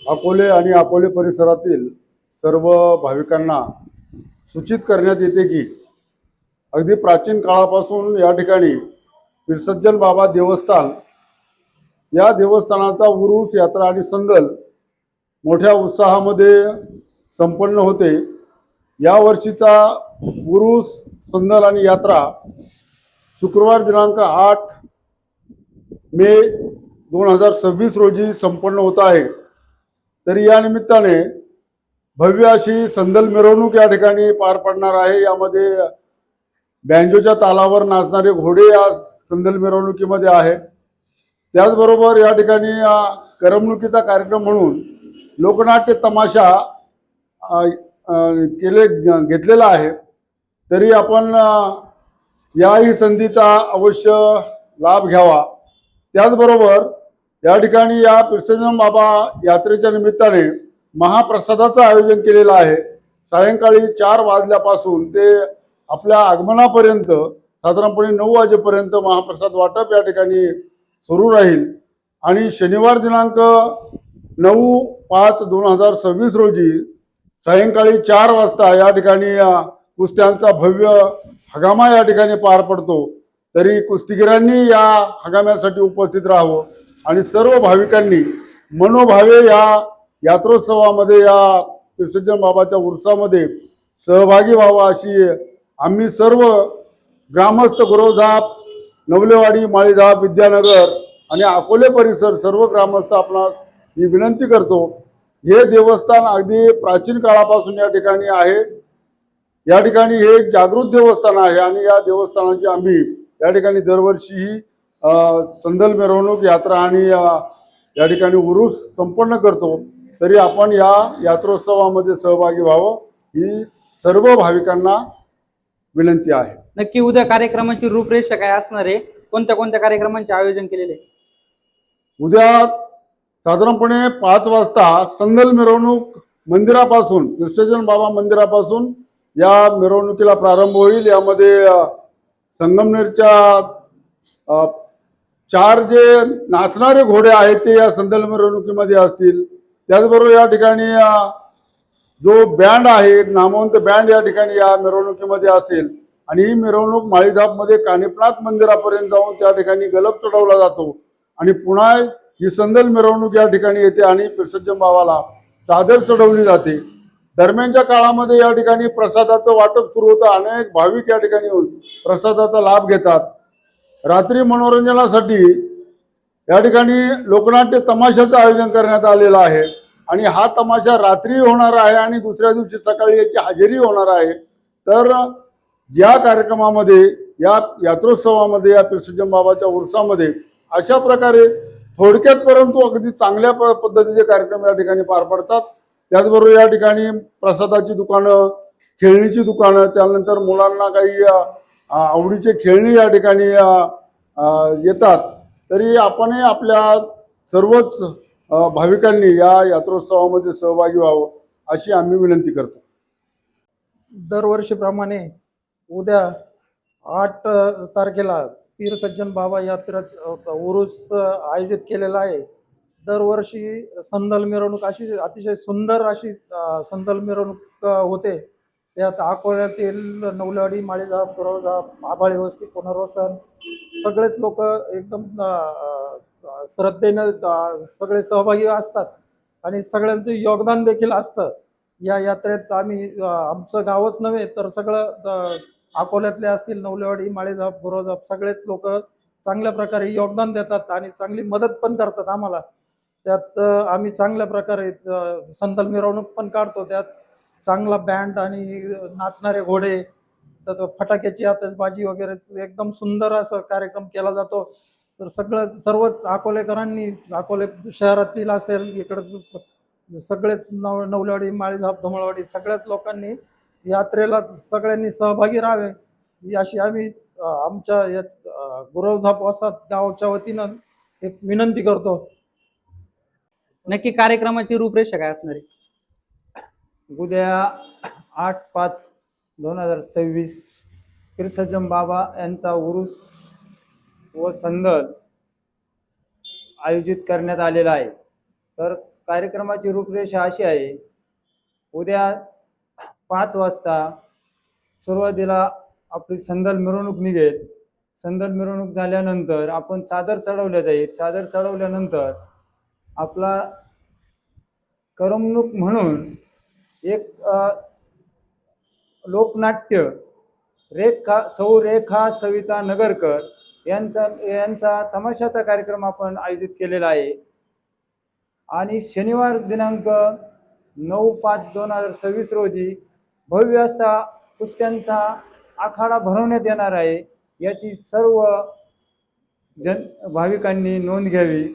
अकोले आणि अकोले परिसरातील सर्व भाविकांना सूचित करण्यात येते की अगदी प्राचीन काळापासून या ठिकाणी विसर्जन बाबा देवस्थान या देवस्थानाचा उरूस यात्रा आणि संदल मोठ्या उत्साहामध्ये संपन्न होते। या वर्षीचा उरूस संदल आणि यात्रा शुक्रवार दिनांक 8 मे 2026 रोजी संपन्न होत आहे। तरी या निमित्ताने भव्य अशी संदल मिरवणूक या ठिकाणी पार पडणार आहे। यामध्ये बँजोच्या तालावर नाचणारे घोडे या संदल मिरवणुकीमध्ये आहेत। त्याचबरोबर या ठिकाणी करमणुकीचा कार्यक्रम म्हणून लोकनाट्य तमाशा घेतलेला आहे। तरी आपण याही संधीचा अवश्य लाभ घ्यावा। त्याचबरोबर या ठिकाणी या विसर्जन बाबा यात्रेच्या निमित्ताने महाप्रसादाचं आयोजन केलेलं आहे। सायंकाळी 4 वाजल्यापासून ते आपल्या आगमनापर्यंत साधारणपणे 9 वाजेपर्यंत महाप्रसाद वाटप या ठिकाणी सुरू राहील आणि शनिवार दिनांक 9/5/2026 रोजी सायंकाळी 4 वाजता या ठिकाणी कुस्त्यांचा भव्य हंगामा या ठिकाणी पार पडतो। तरी कुस्तीगिरांनी या हंगाम्यासाठी उपस्थित राहावं आणि सर्व भाविकांनी मनोभावे या यात्रोत्सवामध्ये या विसर्जन बाबाच्या उर्सामध्ये सहभागी व्हावा अशी आम्ही सर्व ग्रामस्थ गुरवझाप, नवलेवाडी, माळीझाप, विद्यानगर आणि अकोले परिसर सर्व ग्रामस्थ आपणास ही विनंती करतो। हे देवस्थान अगदी प्राचीन काळापासून या ठिकाणी आहे। या ठिकाणी हे एक जागृत देवस्थान आहे आणि या देवस्थानाची आम्ही या ठिकाणी दरवर्षी ही संदल मिरवणूक यात्रा आणि या ठिकाणी उरूस संपन्न करतो। तरी आपण या यात्रोत्सवामध्ये सहभागी व्हावं ही सर्व भाविकांना विनंती आहे। नक्की उद्या कार्यक्रमाची रूपरेषा काय असणार आहे? कोणत्या कोणत्या कार्यक्रमांचे आयोजन केलेले? उद्या साधारणपणे 5 वाजता संदल मिरवणूक मंदिरापासून विसर्जन बाबा मंदिरापासून या मिरवणुकीला प्रारंभ होईल। यामध्ये संगमनेरच्या 4 जे नाचणारे घोडे आहेत ते या संदल मिरवणुकीमध्ये असतील। त्याचबरोबर या ठिकाणी जो बँड आहे, नामवंत बँड या ठिकाणी या मिरवणुकीमध्ये असेल आणि ही मिरवणूक माळीधापमध्ये कानिपनाथ मंदिरापर्यंत जाऊन त्या ठिकाणी गलप चढवला जातो आणि पुन्हा ही संदल मिरवणूक या ठिकाणी येते आणि विसर्जन बाबाला चादर चढवली जाते। दरम्यानच्या काळामध्ये या ठिकाणी प्रसादाचं वाटप सुरू होतं। अनेक भाविक या ठिकाणी येऊन प्रसादाचा लाभ घेतात। रात्री मनोरंजनासाठी या ठिकाणी लोकनाट्य तमाशाचं आयोजन करण्यात आलेलं आहे आणि हा तमाशा रात्री होणार आहे आणि दुसऱ्या दिवशी सकाळी याची हजेरी होणार आहे। तर या कार्यक्रमामध्ये या यात्रोत्सवामध्ये या विसर्जन बाबाच्या उर्सामध्ये अशा प्रकारे थोडक्यात परंतु अगदी चांगल्या पद्धतीचे कार्यक्रम या ठिकाणी पार पडतात। त्याचबरोबर या ठिकाणी प्रसादाची दुकानं, खेळणीची दुकानं, त्यानंतर मुलांना काही आवडीचे खेळणी या ठिकाणी येतात। तरी आपणही आपल्या सर्वच भाविकांनी या यात्रोत्सवामध्ये सहभागी व्हावं अशी आम्ही विनंती करतो। दरवर्षीप्रमाणे उद्या 8 तारखेला पीर सज्जन बाबा यात्रेचा उरूस आयोजित केलेला आहे। दरवर्षी संदल मिरवणूक अशी अतिशय सुंदर अशी संदल मिरवणूक होते। त्यात अकोल्यातील नवलेवाडी, माळीझाप, गुरवझाप, आभाळी वस्ती, पुनर्वसन सगळेच लोक एकदम श्रद्धेने सगळे सहभागी असतात आणि सगळ्यांचं योगदान देखील असतं। या यात्रेत आम्ही आमचं गावच नव्हे तर सगळं अकोल्यातले असतील, नवलेवाडी, माळीझाप, गुरवझाप सगळेच लोक चांगल्या प्रकारे योगदान देतात आणि चांगली मदत पण करतात आम्हाला। त्यात आम्ही चांगल्या प्रकारे संदल मिरवणूक पण काढतो। त्यात चांगला बँड आणि नाचणारे घोडे, तर फटाक्याची आतषबाजी वगैरे एकदम सुंदर असं कार्यक्रम केला जातो। तर सर्वच अकोलेकरांनी, अकोले शहरातील असेल, इकडं सगळेच नवलेवाडी, माळीझाप, धुमाळवाडी सगळ्याच लोकांनी यात्रेला सगळ्यांनी सहभागी राहावे अशी आम्ही आमच्या या गुरवझाप वसाहत गावच्या वतीनं एक विनंती करतो। नक्की कार्यक्रमाची रूपरेषा काय असणार आहे? उद्या 8/5/2026 विसर्जन बाबा यांचा उरूस व संदल आयोजित करण्यात आलेला आहे। तर कार्यक्रमाची रूपरेषा अशी आहे. उद्या 5 वाजता सुरुवातीला आपली संदल मिरवणूक निघेल. संदल मिरवणूक झाल्यानंतर आपण चादर चढवल्या जाईल. चादर चढवल्यानंतर आपला करमणूक म्हणून एक लोकनाट्य रेखा सविता नगरकर यांचा तमाशाचा कार्यक्रम आपण आयोजित केलेला आहे. आणि शनिवार दिनांक 9/5/2026 रोजी भव्य असा कुस्त्यांचा आखाडा भरवण्यात येणार आहे. याची सर्व भाविकांनी नोंद घ्यावी.